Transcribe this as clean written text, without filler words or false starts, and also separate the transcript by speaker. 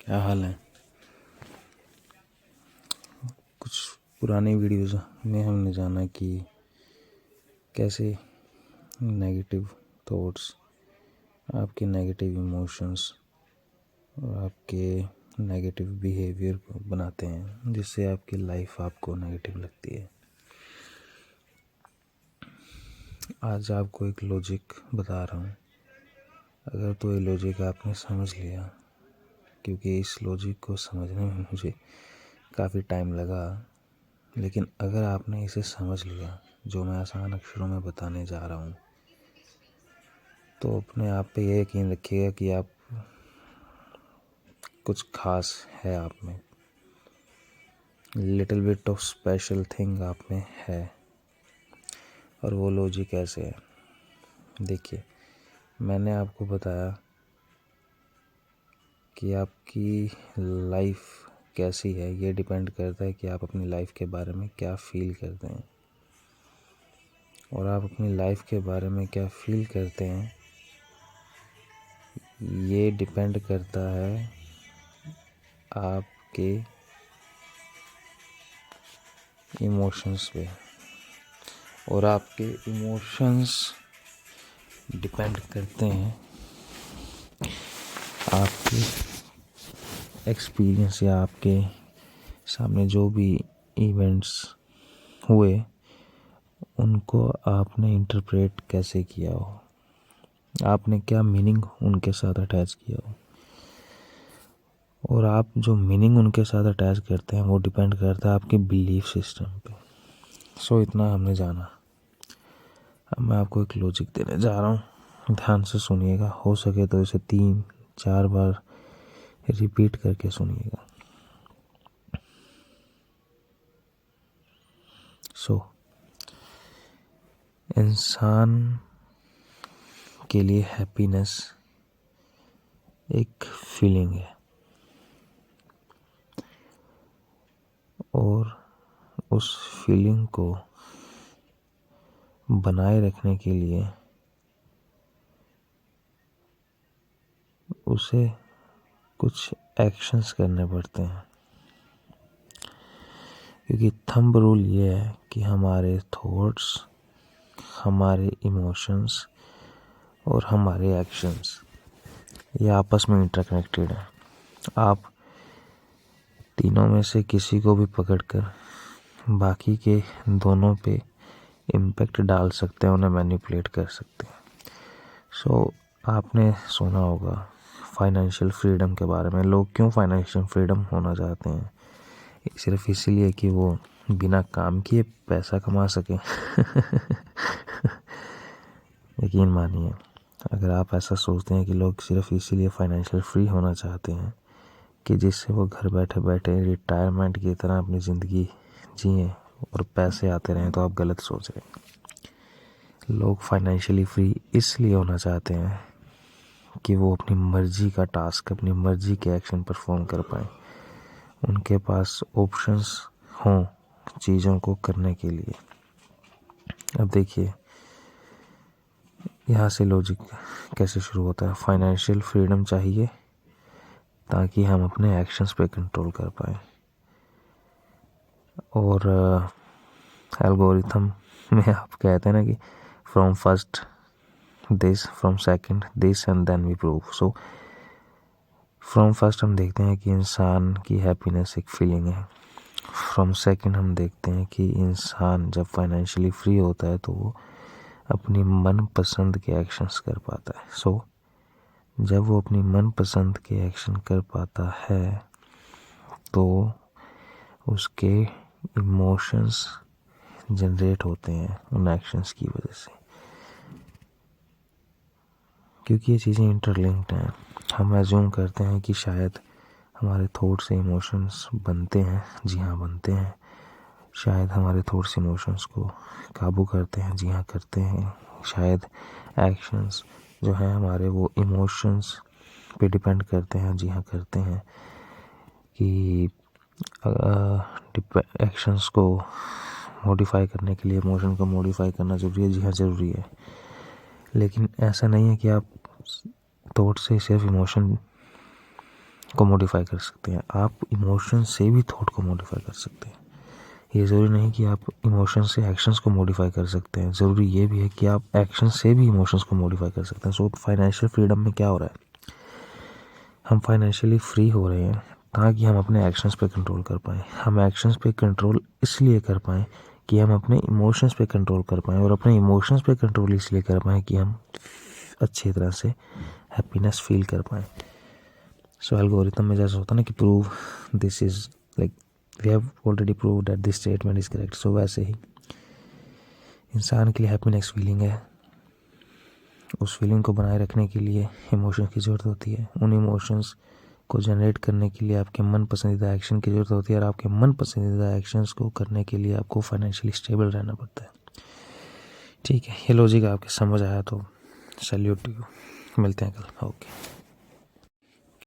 Speaker 1: क्या हाल है। कुछ पुरानी वीडियोज़ में हमने जाना कि कैसे नेगेटिव थॉट्स आपके नेगेटिव इमोशंस और आपके नेगेटिव बिहेवियर को बनाते हैं, जिससे आपकी लाइफ आपको नेगेटिव लगती है। आज आपको एक लॉजिक बता रहा हूँ। अगर तो ये लॉजिक आपने समझ लिया, क्योंकि इस लॉजिक को समझने में मुझे काफ़ी टाइम लगा, लेकिन अगर आपने इसे समझ लिया जो मैं आसान अक्षरों में बताने जा रहा हूँ, तो अपने आप पे यह यकीन रखिएगा कि आप कुछ खास है आप में, little bit of special thing आप में है। और वो लॉजिक ऐसे है। देखिए, मैंने आपको बताया कि आपकी लाइफ कैसी है, ये डिपेंड करता है कि आप अपनी लाइफ के बारे में क्या फील करते हैं। और आप अपनी लाइफ के बारे में क्या फील करते हैं, ये डिपेंड करता है आपके इमोशंस पे। और आपके इमोशंस डिपेंड करते हैं आपके एक्सपीरियंस या आपके सामने जो भी इवेंट्स हुए, उनको आपने इंटरप्रेट कैसे किया हो, आपने क्या मीनिंग उनके साथ अटैच किया हो। और आप जो मीनिंग उनके साथ अटैच करते हैं वो डिपेंड करता है आपके बिलीफ सिस्टम पे। सो इतना हमने जाना। अब मैं आपको एक लॉजिक देने जा रहा हूँ, ध्यान से सुनिएगा। हो सके तो इसे 3-4 बार रिपीट करके सुनिएगा। इंसान के लिए हैप्पीनेस एक फीलिंग है, और उस फीलिंग को बनाए रखने के लिए उसे कुछ एक्शंस करने पड़ते हैं। क्योंकि थंब रूल ये है कि हमारे थॉट्स, हमारे इमोशंस और हमारे एक्शंस ये आपस में इंटरकनेक्टेड हैं। आप तीनों में से किसी को भी पकड़कर बाकी के दोनों पे इम्पैक्ट डाल सकते हैं, उन्हें मैनिपुलेट कर सकते हैं। आपने सुना होगा फाइनेंशियल फ्रीडम के बारे में। लोग क्यों फाइनेंशियल फ्रीडम होना चाहते हैं? सिर्फ इसीलिए कि वो बिना काम किए पैसा कमा सकें। यकीन मानिए, अगर आप ऐसा सोचते हैं कि लोग सिर्फ इसीलिए फाइनेंशियल फ्री होना चाहते हैं कि जिससे वो घर बैठे बैठे रिटायरमेंट की तरह अपनी ज़िंदगी जिए और पैसे आते रहें, तो आप गलत सोच रहे हैं। लोग फाइनेंशियली फ्री इसलिए होना चाहते हैं कि वो अपनी मर्जी का टास्क, अपनी मर्जी के एक्शन परफॉर्म कर पाएँ, उनके पास ऑप्शंस हों चीज़ों को करने के लिए। अब देखिए, यहाँ से लॉजिक कैसे शुरू होता है। फाइनेंशियल फ्रीडम चाहिए ताकि हम अपने एक्शंस पे कंट्रोल कर पाएँ। और एल्गोरिथम में आप कहते हैं ना कि from first this, from second this and then we prove. So from first हम देखते हैं कि इंसान की हैप्पीनेस एक फीलिंग है। फ्रॉम सेकंड हम देखते हैं कि इंसान जब फाइनेंशियली फ्री होता है तो वो अपनी मन पसंद के एक्शंस कर पाता है। जब वो अपनी मन पसंद के एक्शन कर पाता है तो उसके इमोशंस जनरेट होते हैं उन एक्शंस की वजह से। क्योंकि ये चीज़ें इंटरलिंक्ड हैं, हम एज्यूम करते हैं कि शायद हमारे थॉट्स से इमोशंस बनते हैं। जी हाँ, बनते हैं। शायद हमारे थॉट्स इमोशंस को काबू करते हैं। जी हाँ, करते हैं। शायद एक्शंस जो हैं हमारे, वो इमोशंस पे डिपेंड करते हैं। जी हाँ, करते हैं। कि एक्शंस को मॉडिफाई करने के लिए इमोशन को मॉडिफाई करना ज़रूरी है। जी हाँ, ज़रूरी है। लेकिन ऐसा नहीं है कि आप थॉट से सिर्फ इमोशन को मॉडिफाई कर सकते हैं, आप इमोशन से भी थॉट को मॉडिफाई कर सकते हैं। ये ज़रूरी नहीं कि आप इमोशन से एक्शंस को मॉडिफाई कर सकते हैं, ज़रूरी ये भी है कि आप एक्शन से भी इमोशंस को मॉडिफाई कर सकते हैं। सो फाइनेंशियल फ्रीडम में क्या हो रहा है, हम फाइनेंशियली फ्री हो रहे हैं ताकि हम अपने एक्शंस पे कंट्रोल कर पाएँ। हम एक्शंस पे कंट्रोल इसलिए कर पाएँ कि हम अपने इमोशंस पे कंट्रोल कर पाएँ, और अपने इमोशंस पे कंट्रोल इसलिए कर पाएँ कि हम अच्छी तरह से हैप्पीनेस फील कर पाएँ। सो एल्गोरिथम में जैसा होता है ना कि prove this is like we have already prove that this statement is correct, so वैसे ही इंसान के लिए हैप्पीनेस फीलिंग है, उस फीलिंग को बनाए रखने के लिए इमोशंस की ज़रूरत होती है। उन इमोशंस को जनरेट करने के लिए आपके मन पसंदीदा एक्शन की ज़रूरत होती है, और आपके मन पसंदीदा एक्शंस को करने के लिए आपको फाइनेंशियली स्टेबल रहना पड़ता है। ठीक है, ये लॉजिक आपके समझ आया तो सैल्यूट टू यू। मिलते हैं कल। ओके।